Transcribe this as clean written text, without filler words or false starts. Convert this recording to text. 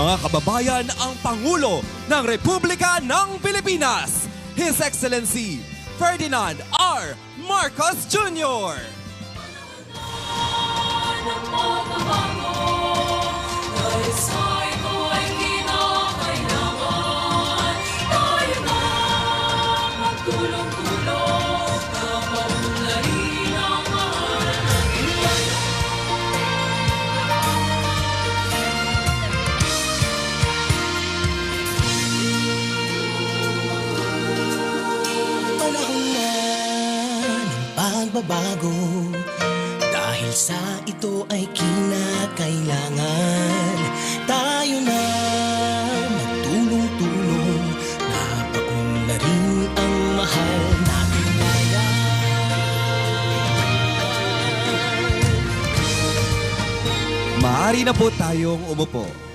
mga kababayan ang Pangulo ng Republika ng Pilipinas, His Excellency Ferdinand R. Marcos Jr. Panahon na ng pagbabago, dahil sa ito ay kinakailangan tayo na magtulong-tulong, napaunlarin ang mahal natin ngayon. Maaari na po tayong umupo.